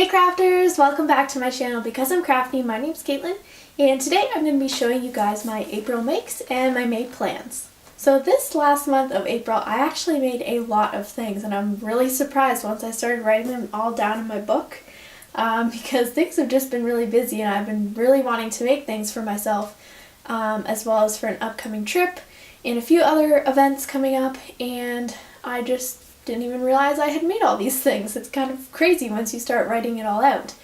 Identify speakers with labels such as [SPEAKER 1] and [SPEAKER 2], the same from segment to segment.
[SPEAKER 1] Hey crafters! Welcome back to my channel Because I'm Crafty. My name's Katelyn, and today I'm going to be showing you guys my April makes and my May plans. So this last month of April I actually made a lot of things, and I'm really surprised once I started writing them all down in my book because things have just been really busy and I've been really wanting to make things for myself as well as for an upcoming trip and a few other events coming up, and I just didn't even realize I had made all these things. It's kind of crazy once you start writing it all out.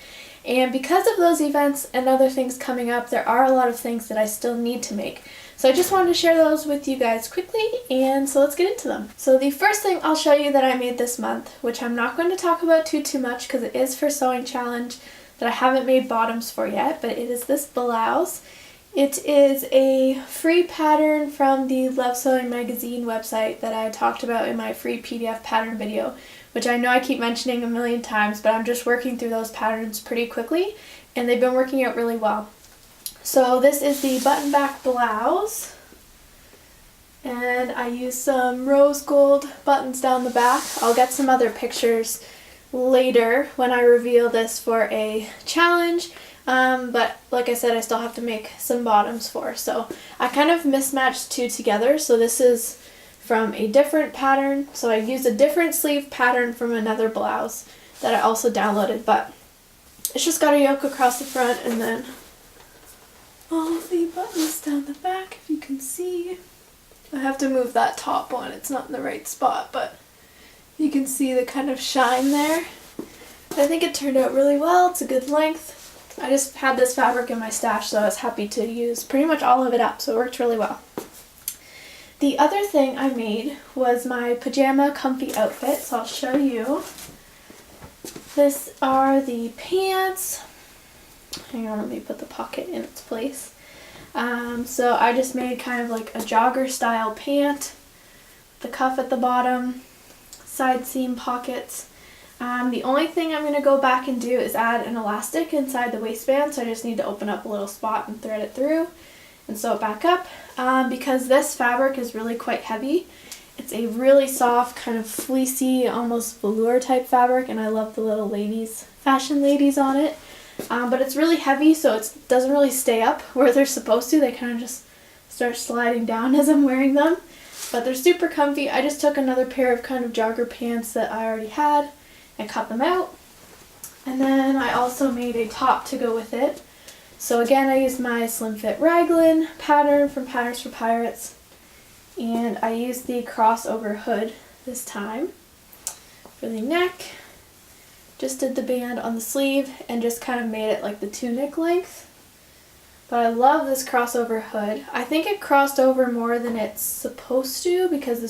[SPEAKER 1] And because of those events and other things coming up, there are a lot of things that I still need to make. So I just wanted to share those with you guys quickly, and so let's get into them. So the first thing I'll show you that I made this month, which I'm not going to talk about too much because it is for Sewing Challenge that I haven't made bottoms for yet, but it is this blouse. It is a free pattern from the Love Sewing magazine website that I talked about in my free PDF pattern video, which I know I keep mentioning a million times, but I'm just working through those patterns pretty quickly and they've been working out really well. So this is the button back blouse, and I used some rose gold buttons down the back. I'll get some other pictures later when I reveal this for a challenge. But like I said, I still have to make some bottoms for. So I kind of mismatched two together. So this is from a different pattern. So I used a different sleeve pattern from another blouse that I also downloaded. But it's just got a yoke across the front and then all of the buttons down the back, if you can see. I have to move that top one. It's not in the right spot, but you can see the kind of shine there. I think it turned out really well. It's a good length. I just had this fabric in my stash, so I was happy to use pretty much all of it up, so it worked really well. The other thing I made was my pajama comfy outfit, so I'll show you. This are the pants. Hang on, let me put the pocket in its place. So I just made kind of like a jogger style pant, the cuff at the bottom, side seam pockets. The only thing I'm going to go back and do is add an elastic inside the waistband, so I just need to open up a little spot and thread it through and sew it back up. Because this fabric is really quite heavy. It's a really soft, kind of fleecy, almost velour type fabric, and I love the little ladies, fashion ladies on it. But it's really heavy, so it doesn't really stay up where they're supposed to. They kind of just start sliding down as I'm wearing them. But they're super comfy. I just took another pair of kind of jogger pants that I already had and cut them out, and then I also made a top to go with it. So again, I used my slim fit raglan pattern from Patterns for Pirates, and I used the crossover hood this time for the neck. Just did the band on the sleeve and just kind of made it like the tunic length. But I love this crossover hood. I think it crossed over more than it's supposed to because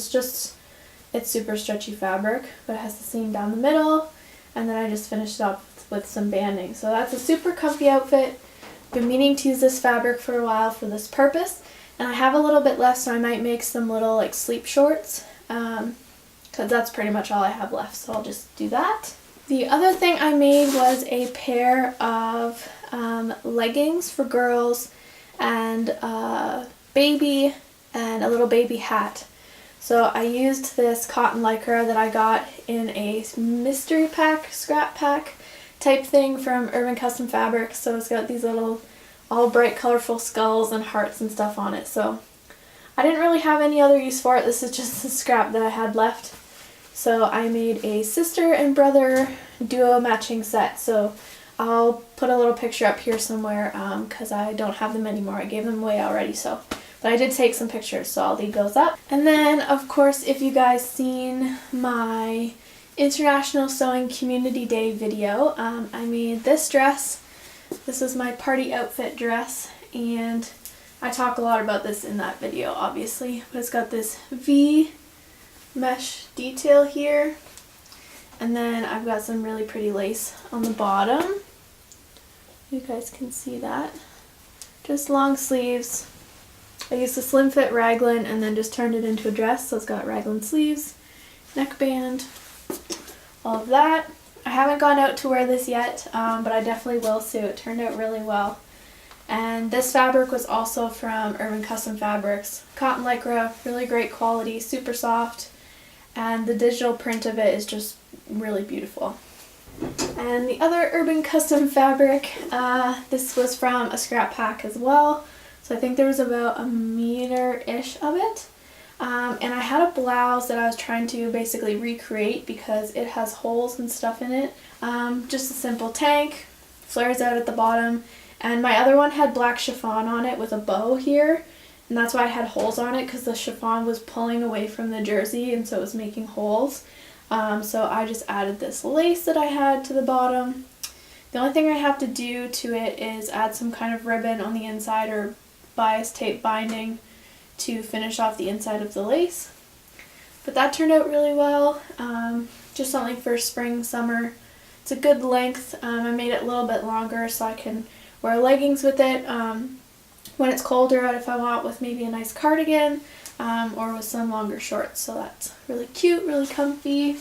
[SPEAKER 1] it's super stretchy fabric, but it has the seam down the middle, and then I just finished it up with some banding. So that's a super comfy outfit. Been meaning to use this fabric for a while for this purpose, and I have a little bit left, so I might make some little like sleep shorts, because that's pretty much all I have left, so I'll just do that. The other thing I made was a pair of leggings for girls and a baby and a little baby hat. So I used this cotton lycra that I got in a mystery pack, scrap pack type thing from Urban Custom Fabrics. So it's got these little all bright colorful skulls and hearts and stuff on it. So I didn't really have any other use for it. This is just the scrap that I had left. So I made a sister and brother duo matching set. So I'll put a little picture up here somewhere because I don't have them anymore. I gave them away already. But I did take some pictures, so I'll leave those up. And then, of course, if you guys seen my International Sewing Community Day video, I made this dress. This is my party outfit dress, and I talk a lot about this in that video, obviously. But it's got this V mesh detail here, and then I've got some really pretty lace on the bottom. You guys can see that. Just long sleeves. I used a slim fit raglan and then just turned it into a dress, so it's got raglan sleeves, neckband, all of that. I haven't gone out to wear this yet, but I definitely will soon. It turned out really well. And this fabric was also from Urban Custom Fabrics. Cotton lycra, really great quality, super soft, and the digital print of it is just really beautiful. And the other Urban Custom fabric, this was from a scrap pack as well. So I think there was about a meter-ish of it. And I had a blouse that I was trying to basically recreate because it has holes and stuff in it. Just a simple tank, flares out at the bottom. And my other one had black chiffon on it with a bow here. And that's why I had holes on it, because the chiffon was pulling away from the jersey and so it was making holes. So I just added this lace that I had to the bottom. The only thing I have to do to it is add some kind of ribbon on the inside or bias tape binding to finish off the inside of the lace. But that turned out really well. Just something for spring, summer. It's a good length. I made it a little bit longer so I can wear leggings with it when it's colder out if I want, with maybe a nice cardigan or with some longer shorts. So that's really cute, really comfy.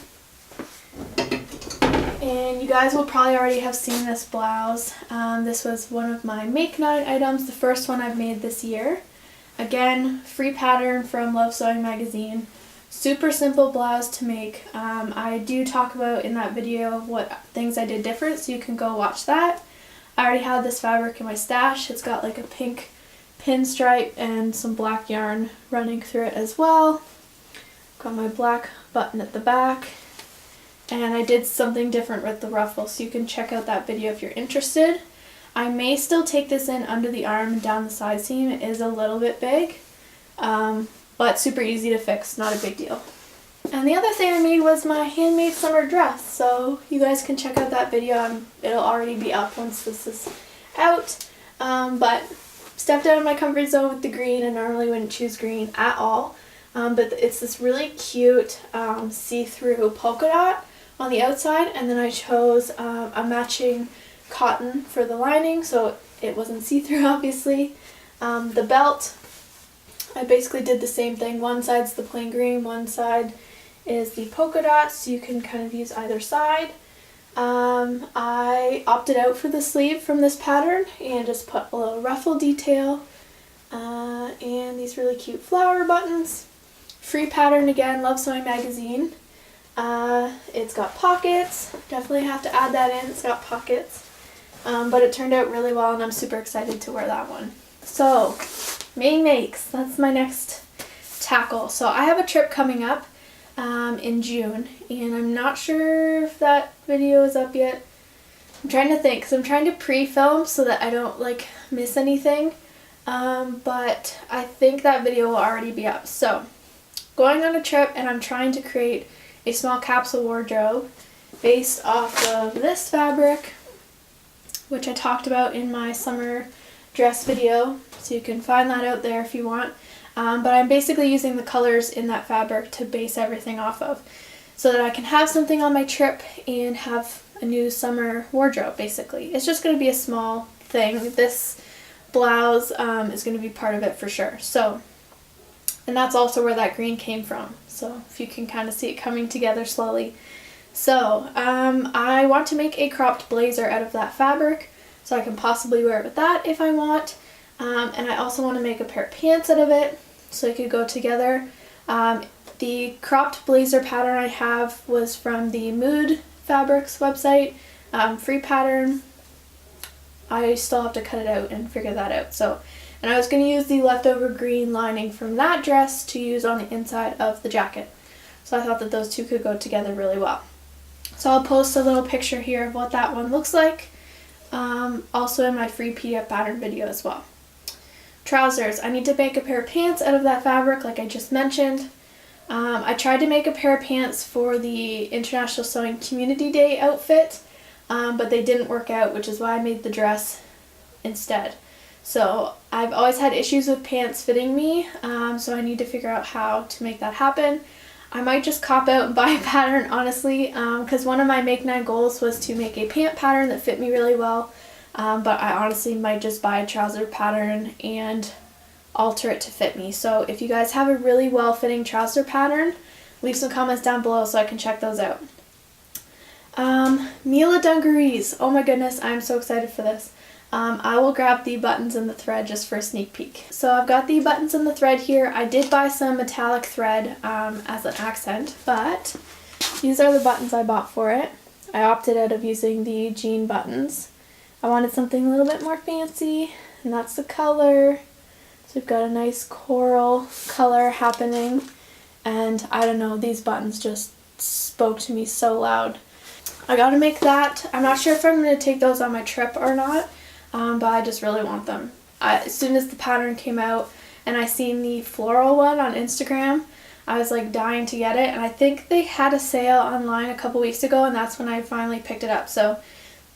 [SPEAKER 1] And you guys will probably already have seen this blouse. This was one of my Make 9 items, the first one I've made this year. Again, free pattern from Love Sewing magazine. Super simple blouse to make. I do talk about in that video what things I did different, so you can go watch that. I already had this fabric in my stash. It's got like a pink pinstripe and some black yarn running through it as well. Got my black button at the back. And I did something different with the ruffle, so you can check out that video if you're interested. I may still take this in under the arm and down the side seam. It is a little bit big, but super easy to fix, not a big deal. And the other thing I made was my handmade summer dress, so you guys can check out that video. It'll already be up once this is out, but stepped out of my comfort zone with the green. I normally wouldn't choose green at all, but it's this really cute see-through polka dot on the outside, and then I chose a matching cotton for the lining so it wasn't see-through obviously. The belt, I basically did the same thing. One side's the plain green, one side is the polka dot, so you can kind of use either side. I opted out for the sleeve from this pattern and just put a little ruffle detail and these really cute flower buttons. Free pattern again, Love Sewing magazine. It's got pockets, definitely have to add that in, it's got pockets. But it turned out really well and I'm super excited to wear that one. So, May makes, that's my next tackle. So I have a trip coming up in June, and I'm not sure if that video is up yet. I'm trying to think, because I'm trying to pre-film so that I don't miss anything, but I think that video will already be up. So, going on a trip, and I'm trying to create a small capsule wardrobe based off of this fabric, which I talked about in my summer dress video, so you can find that out there if you want. But I'm basically using the colors in that fabric to base everything off of, so that I can have something on my trip and have a new summer wardrobe, basically. It's just going to be a small thing. This blouse is going to be part of it for sure. So, and that's also where that green came from. So if you can kind of see it coming together slowly. So I want to make a cropped blazer out of that fabric, so I can possibly wear it with that if I want. And I also want to make a pair of pants out of it, so it could go together. The cropped blazer pattern I have was from the Mood Fabrics website, free pattern. I still have to cut it out and figure that out. So, and I was going to use the leftover green lining from that dress to use on the inside of the jacket. So I thought that those two could go together really well. So I'll post a little picture here of what that one looks like, also in my free PDF pattern video as well. Trousers. I need to make a pair of pants out of that fabric like I just mentioned. I tried to make a pair of pants for the International Sewing Community Day outfit, but they didn't work out, which is why I made the dress instead. So I've always had issues with pants fitting me, so I need to figure out how to make that happen. I might just cop out and buy a pattern, honestly, because one of my Make 9 goals was to make a pant pattern that fit me really well, but I honestly might just buy a trouser pattern and alter it to fit me. So if you guys have a really well-fitting trouser pattern, leave some comments down below so I can check those out. Mila dungarees. Oh my goodness, I'm so excited for this. I will grab the buttons and the thread just for a sneak peek. So I've got the buttons and the thread here. I did buy some metallic thread as an accent, but these are the buttons I bought for it. I opted out of using the jean buttons. I wanted something a little bit more fancy, and that's the color. So we've got a nice coral color happening, and I don't know, these buttons just spoke to me so loud. I gotta make that. I'm not sure if I'm going to take those on my trip or not, but I just really want them. As soon as the pattern came out and I seen the floral one on Instagram, I was like dying to get it, and I think they had a sale online a couple weeks ago, and that's when I finally picked it up. So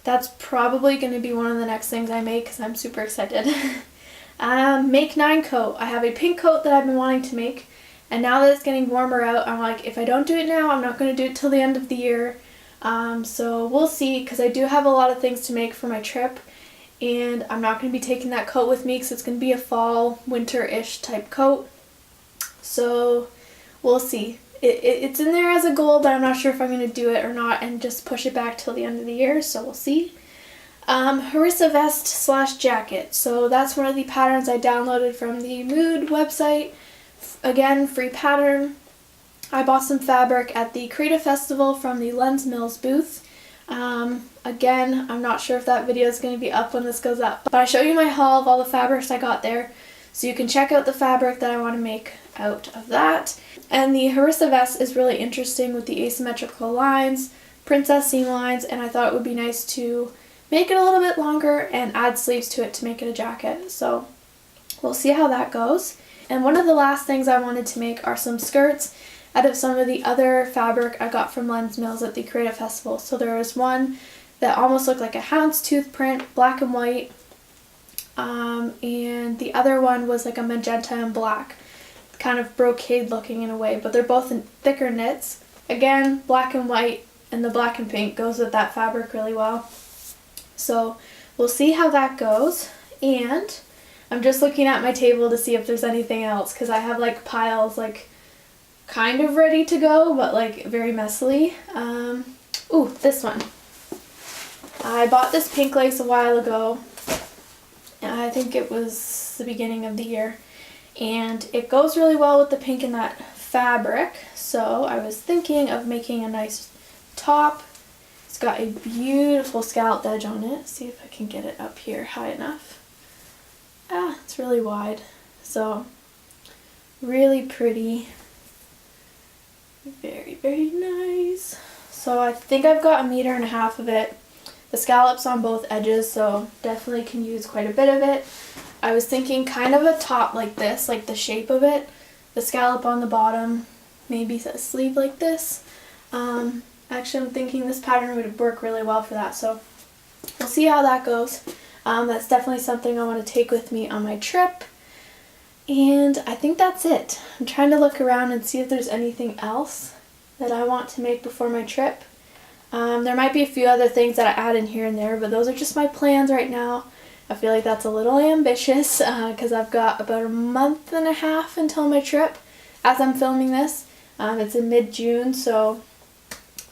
[SPEAKER 1] that's probably going to be one of the next things I make because I'm super excited. Make 9 coat. I have a pink coat that I've been wanting to make, and now that it's getting warmer out, I'm like, if I don't do it now, I'm not going to do it till the end of the year. So we'll see, because I do have a lot of things to make for my trip, and I'm not going to be taking that coat with me because it's going to be a fall, winter-ish type coat. So we'll see. It's in there as a goal, but I'm not sure if I'm going to do it or not and just push it back till the end of the year, so we'll see. Harissa vest / jacket. So that's one of the patterns I downloaded from the Mood website. Again, free pattern. I bought some fabric at the Creativ Festival from the Lens Mills booth. Again, I'm not sure if that video is going to be up when this goes up, but I show you my haul of all the fabrics I got there, so you can check out the fabric that I want to make out of that. And the Harissa vest is really interesting with the asymmetrical lines, princess seam lines, and I thought it would be nice to make it a little bit longer and add sleeves to it to make it a jacket. So we'll see how that goes. And one of the last things I wanted to make are some skirts out of some of the other fabric I got from Lens Mills at the Creativ Festival. So there was one that almost looked like a houndstooth print, black and white, and the other one was like a magenta and black, kind of brocade looking in a way, but they're both in thicker knits. Again, black and white, and the black and pink goes with that fabric really well. So we'll see how that goes. And I'm just looking at my table to see if there's anything else, because I have like piles like kind of ready to go, but like very messily. Ooh, this one. I bought this pink lace a while ago. I think it was the beginning of the year, and it goes really well with the pink in that fabric, so I was thinking of making a nice top. It's got a beautiful scalloped edge on it. See if I can get it up here high enough. It's really wide, so really pretty. Very, very nice. So I think I've got 1.5 meters of it. The scallops on both edges, so definitely can use quite a bit of it. I was thinking kind of a top like this, like the shape of it. The scallop on the bottom, maybe a sleeve like this. Actually, I'm thinking this pattern would work really well for that, so we'll see how that goes. That's definitely something I want to take with me on my trip. And I think that's it. I'm trying to look around and see if there's anything else that I want to make before my trip. There might be a few other things that I add in here and there, but those are just my plans right now. I feel like that's a little ambitious because I've got about 1.5 months until my trip as I'm filming this. It's in mid-June, so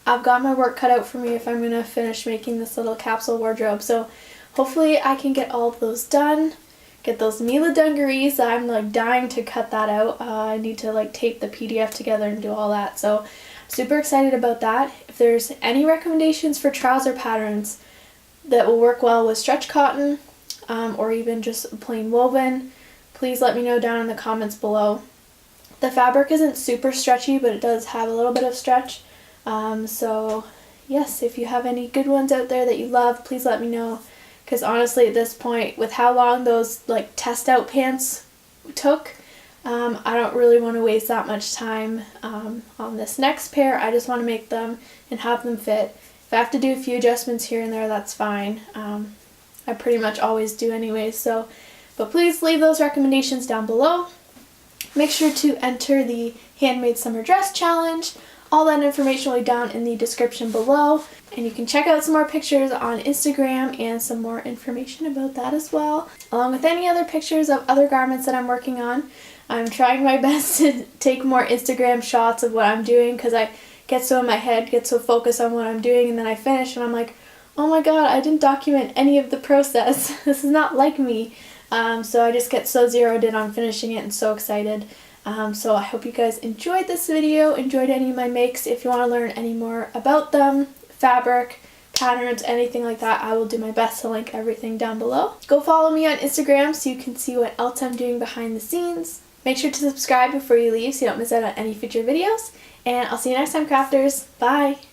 [SPEAKER 1] I've got my work cut out for me if I'm going to finish making this little capsule wardrobe. So hopefully I can get all of those done. Get those Mila dungarees. I'm like dying to cut that out. I need to like tape the PDF together and do all that. So super excited about that. If there's any recommendations for trouser patterns that will work well with stretch cotton or even just plain woven, please let me know down in the comments below. The fabric isn't super stretchy, but it does have a little bit of stretch. So yes, if you have any good ones out there that you love, please let me know. Because honestly, at this point, with how long those like test out pants took, I don't really want to waste that much time on this next pair. I just want to make them and have them fit. If I have to do a few adjustments here and there, that's fine. I pretty much always do anyway. So, but please leave those recommendations down below. Make sure to enter the Handmade Summer Dress Challenge. All that information will be down in the description below. And you can check out some more pictures on Instagram and some more information about that as well, along with any other pictures of other garments that I'm working on. I'm trying my best to take more Instagram shots of what I'm doing because I get so in my head, get so focused on what I'm doing, and then I finish and I'm like, oh my god, I didn't document any of the process. This is not like me. So I just get so zeroed in on finishing it and so excited. So I hope you guys enjoyed this video, enjoyed any of my makes. If you want to learn any more about them, fabric, patterns, anything like that, I will do my best to link everything down below. Go follow me on Instagram so you can see what else I'm doing behind the scenes. Make sure to subscribe before you leave so you don't miss out on any future videos. And I'll see you next time, crafters. Bye!